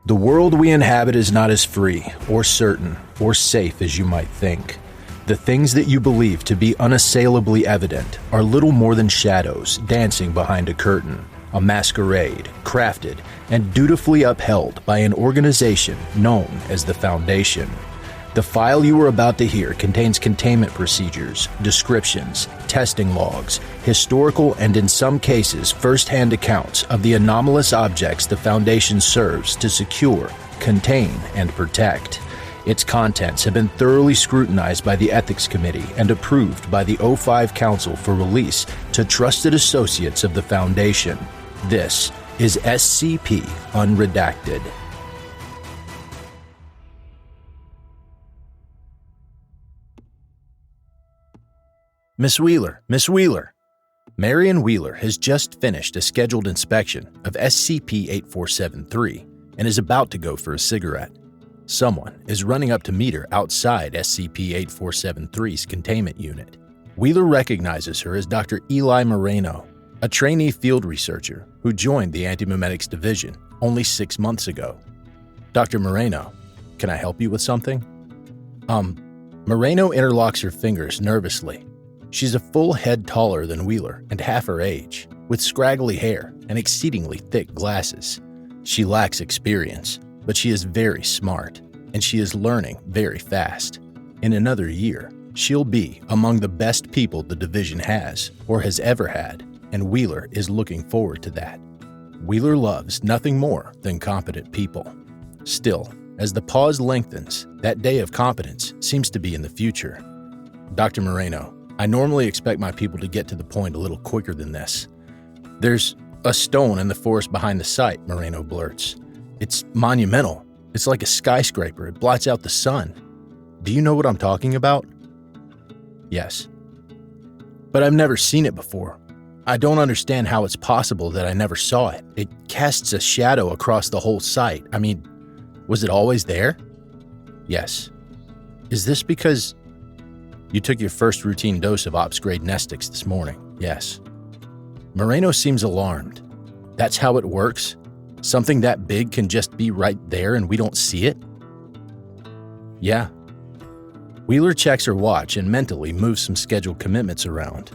The world we inhabit is not as free, or certain, or safe as you might think. The things that you believe to be unassailably evident are little more than shadows dancing behind a curtain, a masquerade crafted and dutifully upheld by an organization known as the Foundation. The file you are about to hear contains containment procedures, descriptions, testing logs, historical and in some cases first-hand accounts of the anomalous objects the Foundation serves to secure, contain, and protect. Its contents have been thoroughly scrutinized by the Ethics Committee and approved by the O5 Council for release to trusted associates of the Foundation. This is SCP Unredacted. Miss Wheeler. Marion Wheeler has just finished a scheduled inspection of SCP-8473 and is about to go for a cigarette. Someone is running up to meet her outside SCP-8473's containment unit. Wheeler recognizes her as Dr. Eli Moreno, a trainee field researcher who joined the Antimemetics Division only 6 months ago. Dr. Moreno, can I help you with something? Moreno interlocks her fingers nervously. She's a full head taller than Wheeler and half her age, with scraggly hair and exceedingly thick glasses. She lacks experience, but she is very smart, and she is learning very fast. In another year, she'll be among the best people the division has or has ever had, and Wheeler is looking forward to that. Wheeler loves nothing more than competent people. Still, as the pause lengthens, that day of competence seems to be in the future. Dr. Moreno, I normally expect my people to get to the point a little quicker than this. There's a stone in the forest behind the site, Moreno blurts. It's monumental. It's like a skyscraper. It blots out the sun. Do you know what I'm talking about? Yes. But I've never seen it before. I don't understand how it's possible that I never saw it. It casts a shadow across the whole site. I mean, was it always there? Yes. Is this because you took your first routine dose of Ops-grade Nestix this morning? Yes. Moreno seems alarmed. That's how it works? Something that big can just be right there and we don't see it? Yeah. Wheeler checks her watch and mentally moves some scheduled commitments around.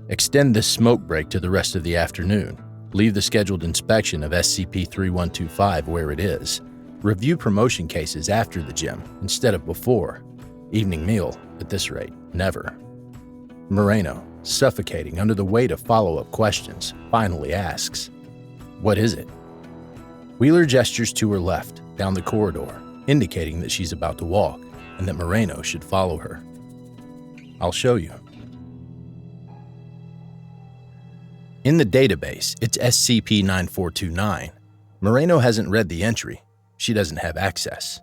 Extend this smoke break to the rest of the afternoon. Leave the scheduled inspection of SCP-3125 where it is. Review promotion cases after the gym instead of before. Evening meal, at this rate, never. Moreno, suffocating under the weight of follow-up questions, finally asks, "What is it?" Wheeler gestures to her left, down the corridor, indicating that she's about to walk and that Moreno should follow her. "I'll show you." In the database, it's SCP-9429. Moreno hasn't read the entry. She doesn't have access.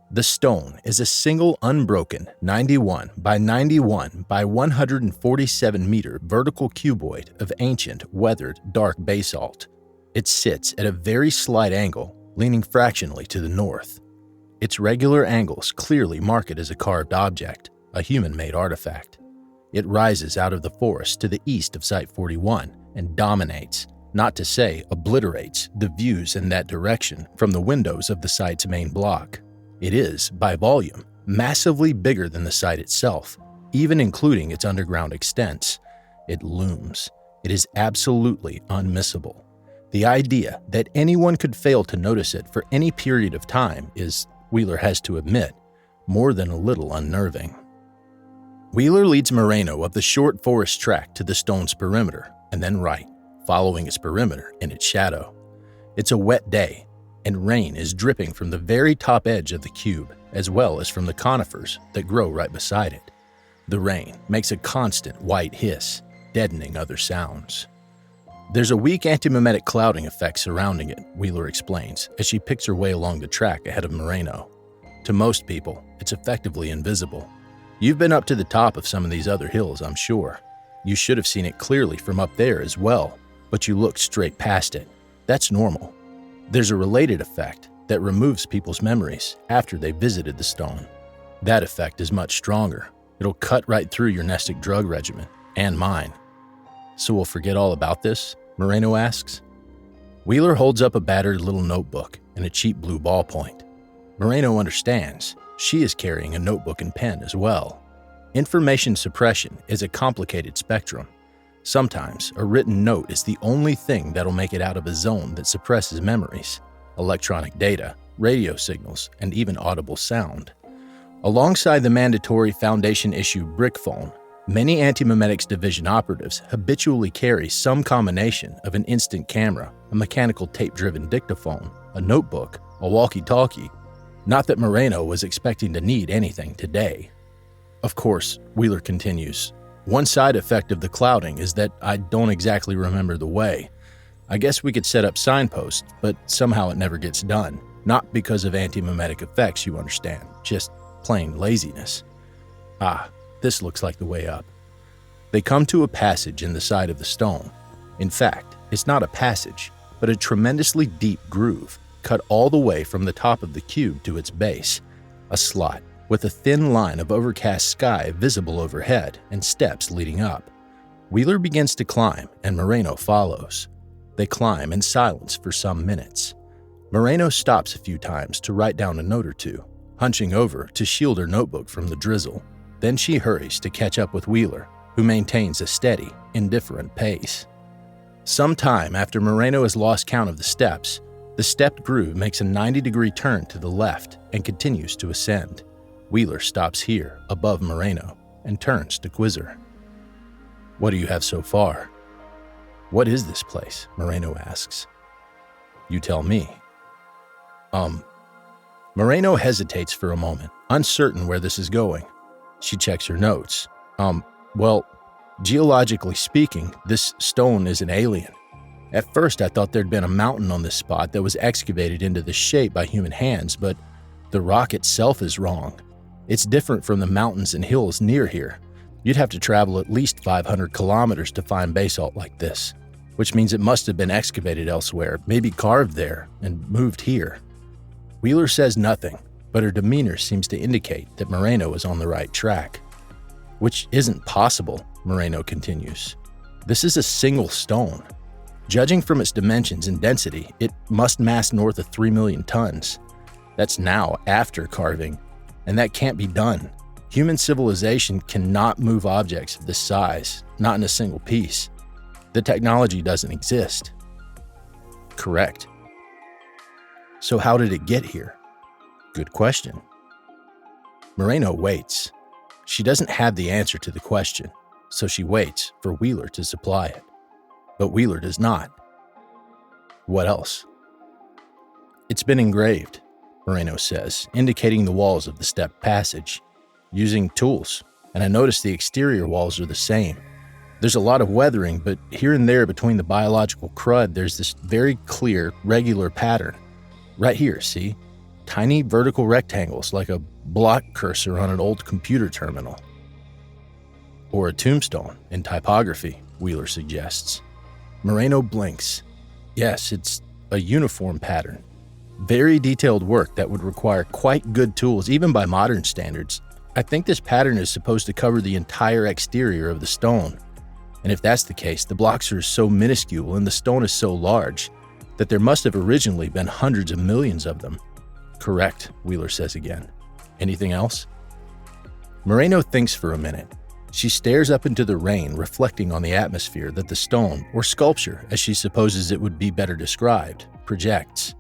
The stone is a single unbroken 91 by 91 by 147 meter vertical cuboid of ancient, weathered, dark basalt. It sits at a very slight angle, leaning fractionally to the north. Its regular angles clearly mark it as a carved object, a human-made artifact. It rises out of the forest to the east of Site 41 and dominates, not to say obliterates, the views in that direction from the windows of the site's main block. It is, by volume, massively bigger than the site itself, even including its underground extents. It looms. It is absolutely unmissable. The idea that anyone could fail to notice it for any period of time is, Wheeler has to admit, more than a little unnerving. Wheeler leads Moreno up the short forest track to the stone's perimeter, and then right, following its perimeter in its shadow. It's a wet day, and rain is dripping from the very top edge of the cube, as well as from the conifers that grow right beside it. The rain makes a constant white hiss, deadening other sounds. There's a weak antimemetic clouding effect surrounding it, Wheeler explains, as she picks her way along the track ahead of Moreno. To most people, it's effectively invisible. You've been up to the top of some of these other hills, I'm sure. You should have seen it clearly from up there as well, but you looked straight past it. That's normal. There's a related effect that removes people's memories after they visited the stone. That effect is much stronger. It'll cut right through your Nestic drug regimen, and mine. So we'll forget all about this? Moreno asks. Wheeler holds up a battered little notebook and a cheap blue ballpoint. Moreno understands. She is carrying a notebook and pen as well. Information suppression is a complicated spectrum. Sometimes a written note is the only thing that'll make it out of a zone that suppresses memories, electronic data, radio signals, and even audible sound. Alongside the mandatory Foundation-issue brick phone, many Anti-Memetics Division operatives habitually carry some combination of an instant camera, a mechanical tape-driven dictaphone, a notebook, a walkie-talkie. Not that Moreno was expecting to need anything today. Of course, Wheeler continues, one side effect of the clouding is that I don't exactly remember the way. I guess we could set up signposts, but somehow it never gets done. Not because of anti-memetic effects, you understand, just plain laziness. Ah, this looks like the way up. They come to a passage in the side of the stone. In fact, it's not a passage, but a tremendously deep groove, cut all the way from the top of the cube to its base. A slot with a thin line of overcast sky visible overhead and steps leading up. Wheeler begins to climb, and Moreno follows. They climb in silence for some minutes. Moreno stops a few times to write down a note or two, hunching over to shield her notebook from the drizzle. Then she hurries to catch up with Wheeler, who maintains a steady, indifferent pace. Some time after Moreno has lost count of the steps, the stepped groove makes a 90-degree turn to the left and continues to ascend. Wheeler stops here, above Moreno, and turns to quiz her. "What do you have so far?" "What is this place?" Moreno asks. "You tell me." Moreno hesitates for a moment, uncertain where this is going. She checks her notes. Well, geologically speaking, this stone is an alien. At first, I thought there'd been a mountain on this spot that was excavated into the shape by human hands, but the rock itself is wrong. It's different from the mountains and hills near here. You'd have to travel at least 500 kilometers to find basalt like this, which means it must have been excavated elsewhere, maybe carved there, and moved here. Wheeler says nothing, but her demeanor seems to indicate that Moreno is on the right track. "Which isn't possible," Moreno continues. "This is a single stone. Judging from its dimensions and density, it must mass north of 3 million tons. That's now after carving, and that can't be done. Human civilization cannot move objects of this size, not in a single piece. The technology doesn't exist." "Correct." "So how did it get here?" "Good question." Moreno waits. She doesn't have the answer to the question, so she waits for Wheeler to supply it. But Wheeler does not. "What else?" "It's been engraved," Moreno says, indicating the walls of the step passage, "using tools, and I noticed the exterior walls are the same. There's a lot of weathering, but here and there between the biological crud, there's this very clear, regular pattern. Right here, see? Tiny vertical rectangles like a block cursor on an old computer terminal." "Or a tombstone in typography," Wheeler suggests. Moreno blinks. "Yes, it's a uniform pattern. Very detailed work that would require quite good tools, even by modern standards. I think this pattern is supposed to cover the entire exterior of the stone. And if that's the case, the blocks are so minuscule and the stone is so large that there must have originally been hundreds of millions of them." "Correct," Wheeler says again. "Anything else?" Moreno thinks for a minute. She stares up into the rain, reflecting on the atmosphere that the stone, or sculpture, as she supposes it would be better described, projects.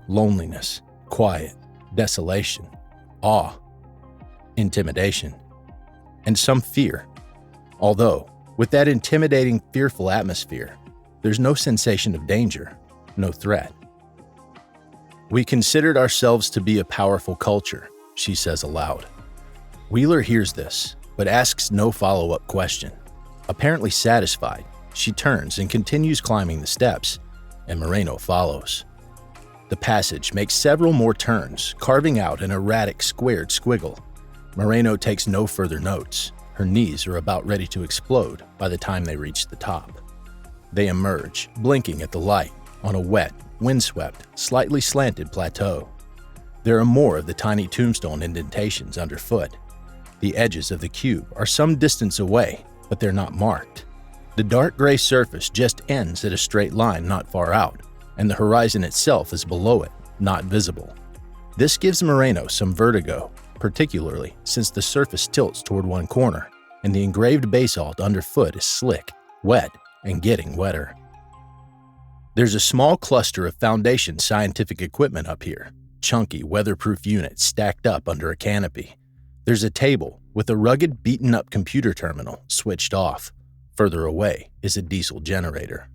Loneliness, quiet, desolation, awe, intimidation, and some fear. Although, with that intimidating, fearful atmosphere, there's no sensation of danger, no threat. "We considered ourselves to be a powerful culture," she says aloud. Wheeler hears this, but asks no follow-up question. Apparently satisfied, she turns and continues climbing the steps, and Moreno follows. The passage makes several more turns, carving out an erratic squared squiggle. Moreno takes no further notes. Her knees are about ready to explode by the time they reach the top. They emerge, blinking at the light, on a wet, windswept, slightly slanted plateau. There are more of the tiny tombstone indentations underfoot. The edges of the cube are some distance away, but they're not marked. The dark gray surface just ends at a straight line not far out, and the horizon itself is below it, not visible. This gives Moreno some vertigo, particularly since the surface tilts toward one corner, and the engraved basalt underfoot is slick, wet, and getting wetter. There's a small cluster of foundation scientific equipment up here, chunky, weatherproof units stacked up under a canopy. There's a table with a rugged, beaten-up computer terminal switched off. Further away is a diesel generator.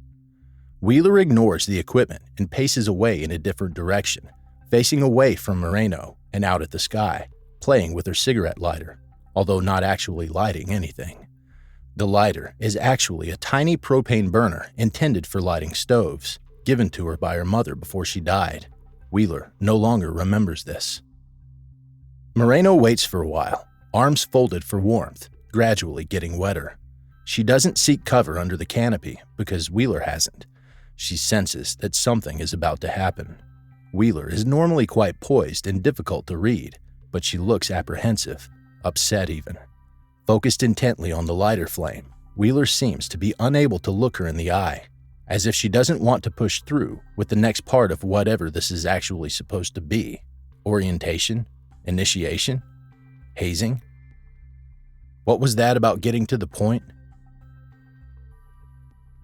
Wheeler ignores the equipment and paces away in a different direction, facing away from Moreno and out at the sky, playing with her cigarette lighter, although not actually lighting anything. The lighter is actually a tiny propane burner intended for lighting stoves, given to her by her mother before she died. Wheeler no longer remembers this. Moreno waits for a while, arms folded for warmth, gradually getting wetter. She doesn't seek cover under the canopy because Wheeler hasn't. She senses that something is about to happen. Wheeler is normally quite poised and difficult to read, but she looks apprehensive, upset even. Focused intently on the lighter flame, Wheeler seems to be unable to look her in the eye, as if she doesn't want to push through with the next part of whatever this is actually supposed to be. Orientation? Initiation? Hazing? What was that about getting to the point?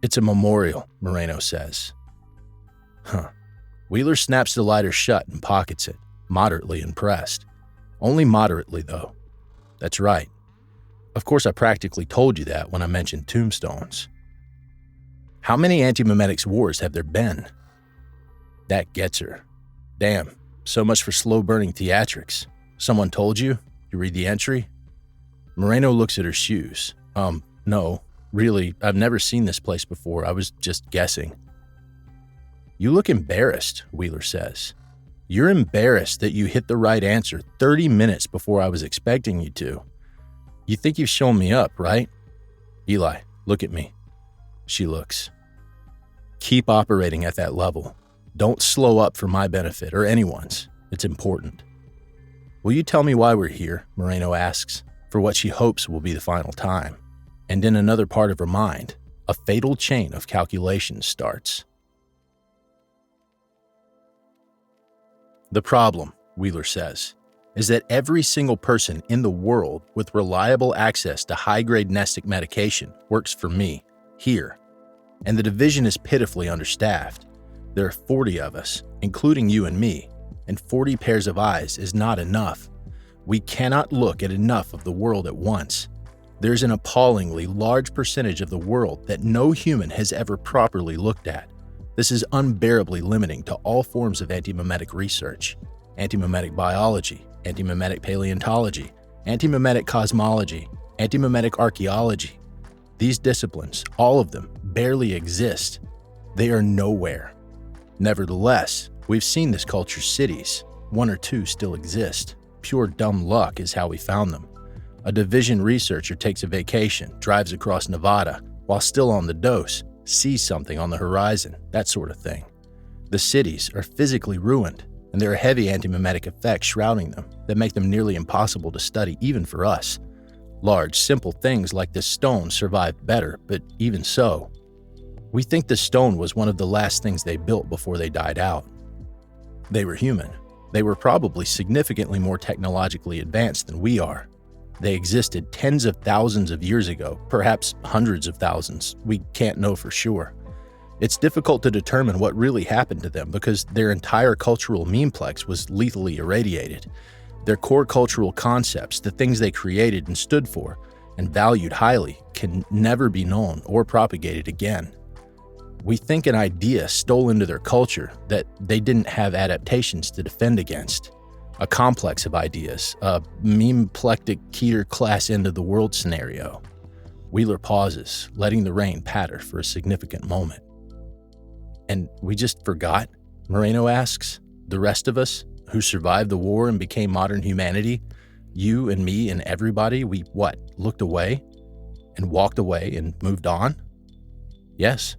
It's a memorial, Moreno says. Wheeler snaps the lighter shut and pockets it, moderately impressed. Only moderately, though. That's right. Of course, I practically told you that when I mentioned tombstones. How many anti-memetics wars have there been? That gets her. Damn, so much for slow-burning theatrics. Someone told you? You read the entry? Moreno looks at her shoes. No, really, I've never seen this place before. I was just guessing. You look embarrassed, Wheeler says. You're embarrassed that you hit the right answer 30 minutes before I was expecting you to. You think you've shown me up, right? Eli, look at me. She looks. Keep operating at that level. Don't slow up for my benefit or anyone's. It's important. Will you tell me why we're here? Moreno asks, for what she hopes will be the final time. And in another part of her mind, a fatal chain of calculations starts. The problem, Wheeler says, is that every single person in the world with reliable access to high-grade nestic medication works for me, here. And the division is pitifully understaffed. There are 40 of us, including you and me, and 40 pairs of eyes is not enough. We cannot look at enough of the world at once. There's an appallingly large percentage of the world that no human has ever properly looked at. This is unbearably limiting to all forms of anti-memetic research, anti-memetic biology, anti-memetic paleontology, anti-memetic cosmology, anti-memetic archaeology. These disciplines, all of them, barely exist. They are nowhere. Nevertheless, we've seen this culture's cities. One or two still exist. Pure dumb luck is how we found them. A division researcher takes a vacation, drives across Nevada, while still on the dose, sees something on the horizon, that sort of thing. The cities are physically ruined, and there are heavy anti-memetic effects shrouding them that make them nearly impossible to study even for us. Large, simple things like this stone survived better, but even so, we think the stone was one of the last things they built before they died out. They were human. They were probably significantly more technologically advanced than we are. They existed tens of thousands of years ago, perhaps hundreds of thousands. We can't know for sure. It's difficult to determine what really happened to them because their entire cultural memeplex was lethally irradiated. Their core cultural concepts, the things they created and stood for, and valued highly, can never be known or propagated again. We think an idea stole into their culture that they didn't have adaptations to defend against. A complex of ideas, a memeplectic Keter class end of the world scenario. Wheeler pauses, letting the rain patter for a significant moment. And we just forgot? Moreno asks. The rest of us, who survived the war and became modern humanity, you and me and everybody, we looked away and walked away and moved on? Yes.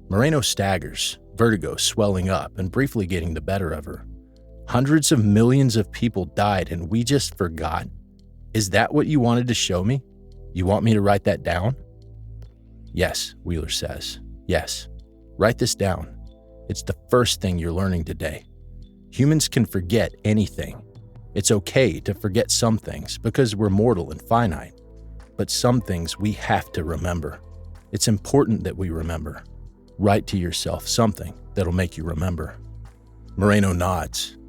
Moreno staggers, vertigo swelling up and briefly getting the better of her. Hundreds of millions of people died and we just forgot? Is that what you wanted to show me? You want me to write that down? Yes, Wheeler says. Yes. Write this down. It's the first thing you're learning today. Humans can forget anything. It's okay to forget some things because we're mortal and finite. But some things we have to remember. It's important that we remember. Write to yourself something that'll make you remember. Moreno nods.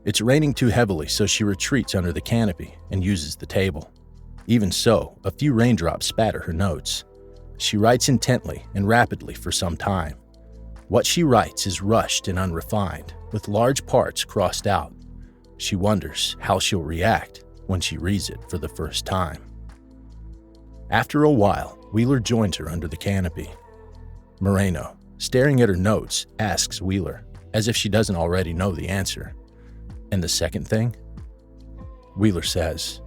It's raining too heavily, so she retreats under the canopy and uses the table. Even so, a few raindrops spatter her notes. She writes intently and rapidly for some time. What she writes is rushed and unrefined, with large parts crossed out. She wonders how she'll react when she reads it for the first time. After a while, Wheeler joins her under the canopy. Moreno, staring at her notes, asks Wheeler, as if she doesn't already know the answer. And the second thing? Wheeler says,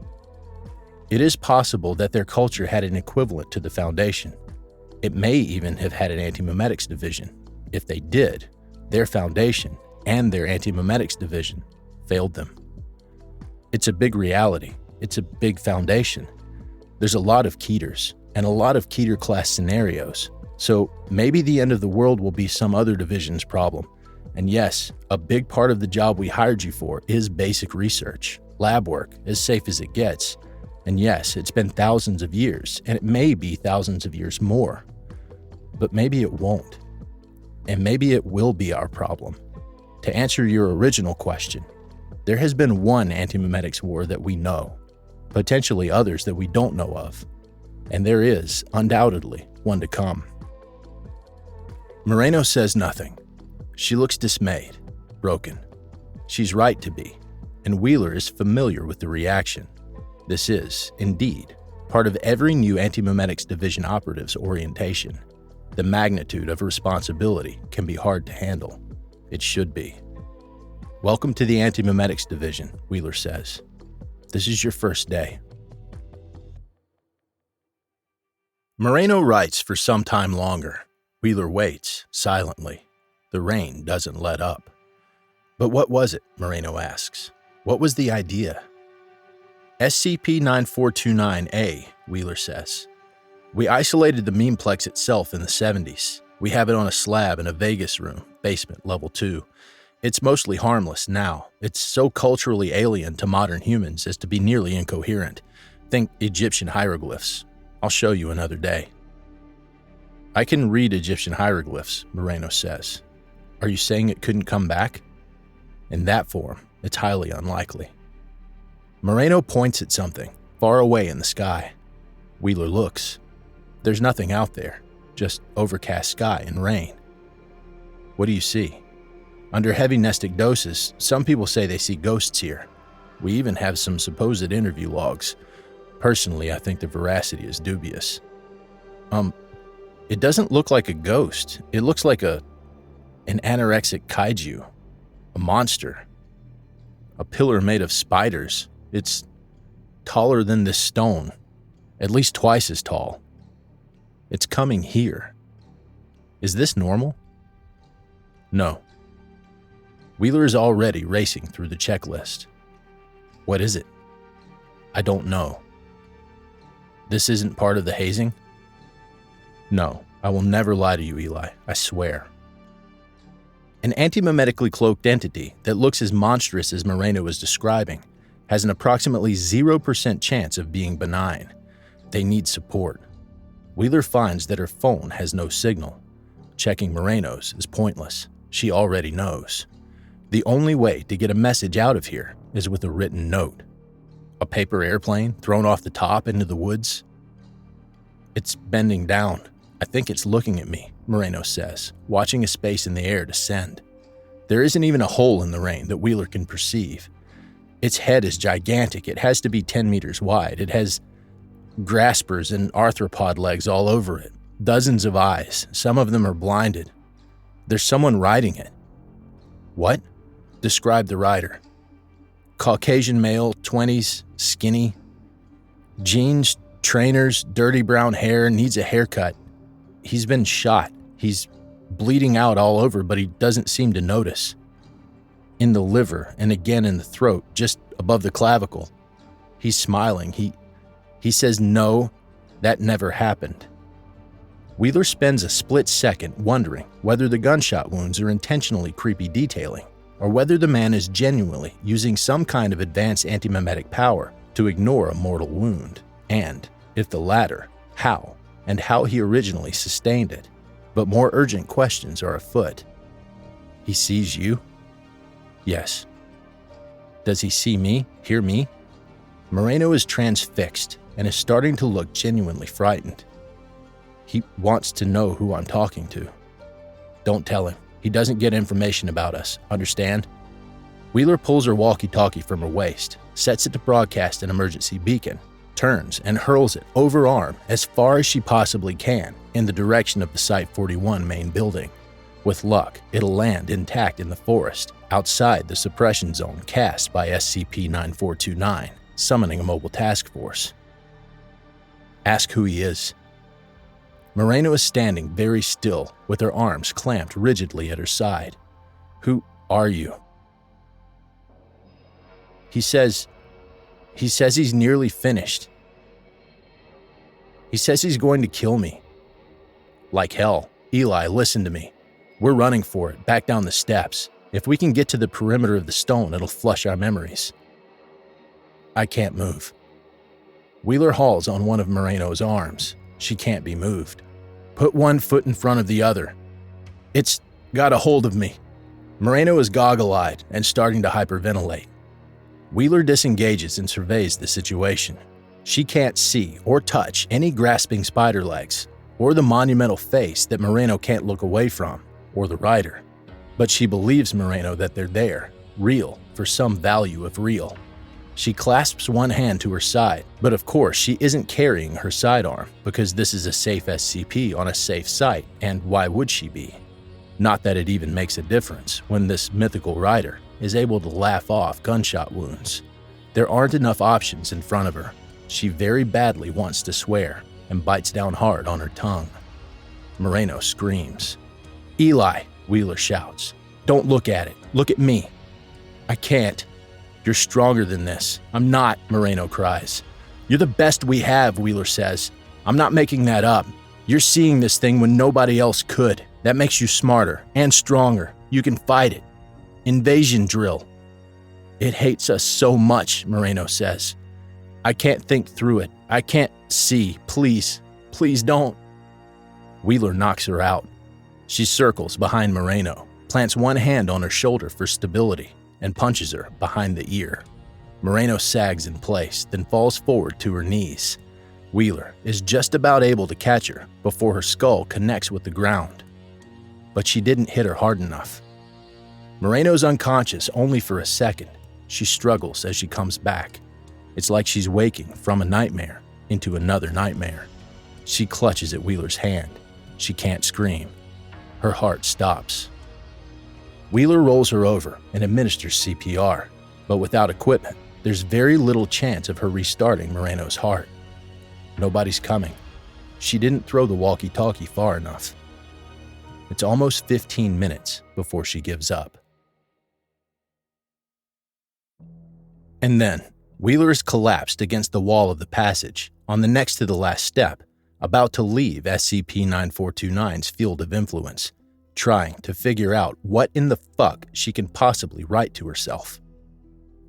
"It is possible that their culture had an equivalent to the Foundation. It may even have had an anti-memetics division. If they did, their Foundation and their anti-memetics division failed them. It's a big reality. It's a big foundation. There's a lot of Keters and a lot of Keter-class scenarios. So maybe the end of the world will be some other division's problem. And yes, a big part of the job we hired you for is basic research, lab work, as safe as it gets. And yes, it's been thousands of years, and it may be thousands of years more. But maybe it won't. And maybe it will be our problem. To answer your original question, there has been one anti-memetics war that we know, potentially others that we don't know of, and there is, undoubtedly, one to come." Moreno says nothing. She looks dismayed, broken. She's right to be, and Wheeler is familiar with the reaction. This is, indeed, part of every new anti-memetics division operative's orientation. The magnitude of responsibility can be hard to handle. It should be. "Welcome to the anti-memetics division," Wheeler says. "This is your first day." Moreno writes for some time longer. Wheeler waits, silently. The rain doesn't let up. "But what was it?" Moreno asks. "What was the idea?" "SCP-9429-A," Wheeler says. "We isolated the memeplex itself in the 70s. We have it on a slab in a Vegas room, basement, level 2. It's mostly harmless now. It's so culturally alien to modern humans as to be nearly incoherent. Think Egyptian hieroglyphs. I'll show you another day." "I can read Egyptian hieroglyphs," Moreno says. "Are you saying it couldn't come back?" "In that form, it's highly unlikely." Moreno points at something, far away in the sky. Wheeler looks. There's nothing out there, just overcast sky and rain. "What do you see?" "Under heavy nestic doses, some people say they see ghosts here. We even have some supposed interview logs. Personally, I think the veracity is dubious." It doesn't look like a ghost. It looks like an anorexic kaiju, a monster, a pillar made of spiders. It's taller than this stone, at least twice as tall. It's coming here. Is this normal?" "No." Wheeler is already racing through the checklist. "What is it?" "I don't know." "This isn't part of the hazing?" "No, I will never lie to you, Eli. I swear." An anti-memetically cloaked entity that looks as monstrous as Moreno is describing has an approximately 0% chance of being benign. They need support. Wheeler finds that her phone has no signal. Checking Moreno's is pointless. She already knows. The only way to get a message out of here is with a written note. A paper airplane thrown off the top into the woods? "It's bending down. I think it's looking at me," Moreno says, watching a space in the air descend. There isn't even a hole in the rain that Wheeler can perceive. Its head is gigantic. It has to be 10 meters wide. It has graspers and arthropod legs all over it. Dozens of eyes. Some of them are blinded. There's someone riding it. "What?" Describe the rider. "Caucasian male, 20s, skinny. Jeans, trainers, dirty brown hair, needs a haircut. He's been shot. He's bleeding out all over, but he doesn't seem to notice. In the liver and again in the throat, just above the clavicle. He's smiling. He says no, that never happened." Wheeler spends a split second wondering whether the gunshot wounds are intentionally creepy detailing or whether the man is genuinely using some kind of advanced antimemetic power to ignore a mortal wound, and, if the latter, how, and how he originally sustained it. But more urgent questions are afoot. He sees you? Yes. Does he see me, hear me? Moreno is transfixed and is starting to look genuinely frightened. He wants to know who I'm talking to. Don't tell him. He doesn't get information about us, understand? Wheeler pulls her walkie-talkie from her waist, sets it to broadcast an emergency beacon, turns and hurls it overarm as far as she possibly can in the direction of the Site-41 main building. With luck, it'll land intact in the forest, outside the suppression zone cast by SCP-9429, summoning a mobile task force. Ask who he is. Moreno is standing very still, with her arms clamped rigidly at her side. Who are you? He says he's nearly finished. He says he's going to kill me. Like hell. Eli, listen to me. We're running for it, back down the steps. If we can get to the perimeter of the stone, it'll flush our memories. I can't move. Wheeler hauls on one of Moreno's arms. She can't be moved. Put one foot in front of the other. It's got a hold of me. Moreno is goggle-eyed and starting to hyperventilate. Wheeler disengages and surveys the situation. She can't see or touch any grasping spider legs, or the monumental face that Moreno can't look away from, or the rider. But she believes Moreno that they're there, real, for some value of real. She clasps one hand to her side, but of course she isn't carrying her sidearm because this is a safe SCP on a safe site, and why would she be? Not that it even makes a difference when this mythical rider is able to laugh off gunshot wounds. There aren't enough options in front of her. She very badly wants to swear and bites down hard on her tongue. Moreno screams. Eli, Wheeler shouts. Don't look at it. Look at me. I can't. You're stronger than this. I'm not, Moreno cries. You're the best we have, Wheeler says. I'm not making that up. You're seeing this thing when nobody else could. That makes you smarter and stronger. You can fight it. Invasion drill. It hates us so much, Moreno says. I can't think through it. I can't see. Please, please don't. Wheeler knocks her out. She circles behind Moreno, plants one hand on her shoulder for stability, and punches her behind the ear. Moreno sags in place, then falls forward to her knees. Wheeler is just about able to catch her before her skull connects with the ground. But she didn't hit her hard enough. Moreno's unconscious only for a second. She struggles as she comes back. It's like she's waking from a nightmare into another nightmare. She clutches at Wheeler's hand. She can't scream. Her heart stops. Wheeler rolls her over and administers CPR, but without equipment, there's very little chance of her restarting Moreno's heart. Nobody's coming. She didn't throw the walkie-talkie far enough. It's almost 15 minutes before she gives up. And then, Wheeler is collapsed against the wall of the passage, on the next to the last step, about to leave SCP-9429's field of influence, trying to figure out what in the fuck she can possibly write to herself.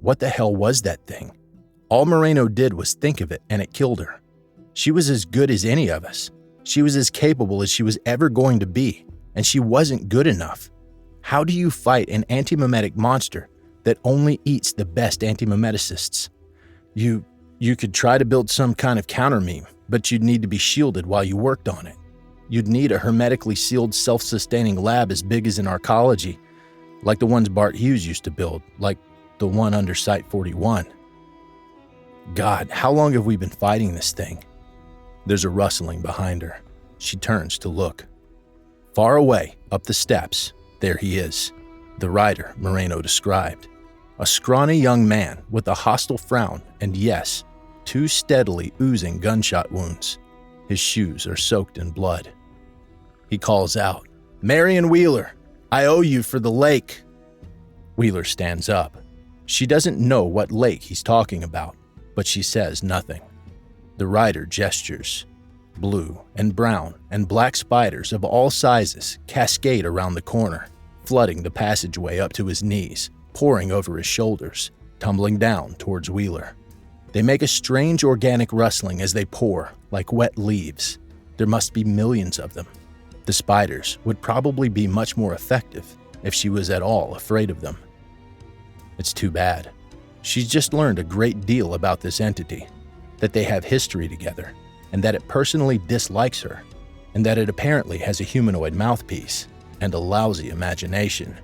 What the hell was that thing? All Moreno did was think of it and it killed her. She was as good as any of us. She was as capable as she was ever going to be, and she wasn't good enough. How do you fight an antimemetic monster that only eats the best antimemeticists? You could try to build some kind of counter-meme, but you'd need to be shielded while you worked on it. You'd need a hermetically sealed, self-sustaining lab as big as an arcology, like the ones Bart Hughes used to build, like the one under Site-41. God, how long have we been fighting this thing? There's a rustling behind her. She turns to look. Far away, up the steps, there he is, the rider Moreno described. A scrawny young man with a hostile frown and, yes, 2 steadily oozing gunshot wounds. His shoes are soaked in blood. He calls out, "Marion Wheeler, I owe you for the lake." Wheeler stands up. She doesn't know what lake he's talking about, but she says nothing. The rider gestures. Blue and brown and black spiders of all sizes cascade around the corner, flooding the passageway up to his knees, pouring over his shoulders, tumbling down towards Wheeler. They make a strange organic rustling as they pour, like wet leaves. There must be millions of them. The spiders would probably be much more effective if she was at all afraid of them. It's too bad. She's just learned a great deal about this entity, that they have history together, and that it personally dislikes her, and that it apparently has a humanoid mouthpiece and a lousy imagination.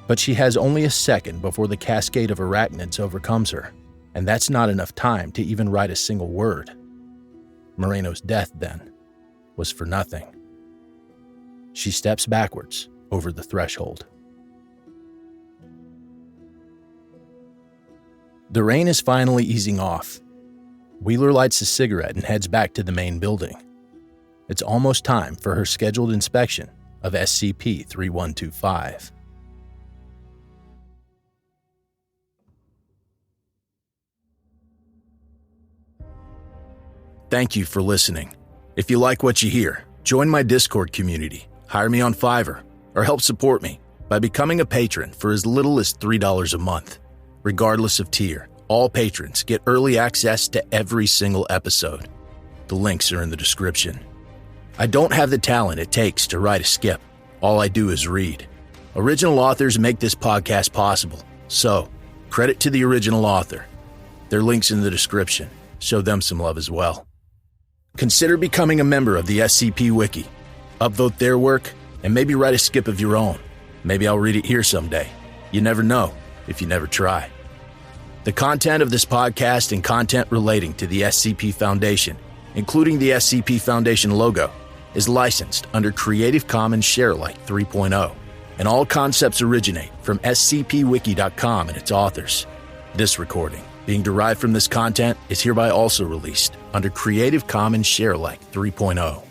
But she has only a second before the cascade of arachnids overcomes her, and that's not enough time to even write a single word. Moreno's death, then, was for nothing. She steps backwards over the threshold. The rain is finally easing off. Wheeler lights a cigarette and heads back to the main building. It's almost time for her scheduled inspection of SCP-3125. Thank you for listening. If you like what you hear, join my Discord community, hire me on Fiverr, or help support me by becoming a patron for as little as $3 a month. Regardless of tier, all patrons get early access to every single episode. The links are in the description. I don't have the talent it takes to write a skip. All I do is read. Original authors make this podcast possible, so credit to the original author. Their link's in the description. Show them some love as well. Consider becoming a member of the SCP Wiki. Upvote their work, and maybe write a skip of your own. Maybe I'll read it here someday. You never know if you never try. The content of this podcast and content relating to the SCP Foundation, including the SCP Foundation logo, is licensed under Creative Commons Sharealike 3.0, and all concepts originate from scpwiki.com and its authors. This recording, being derived from this content, is hereby also released under Creative Commons Sharealike 3.0.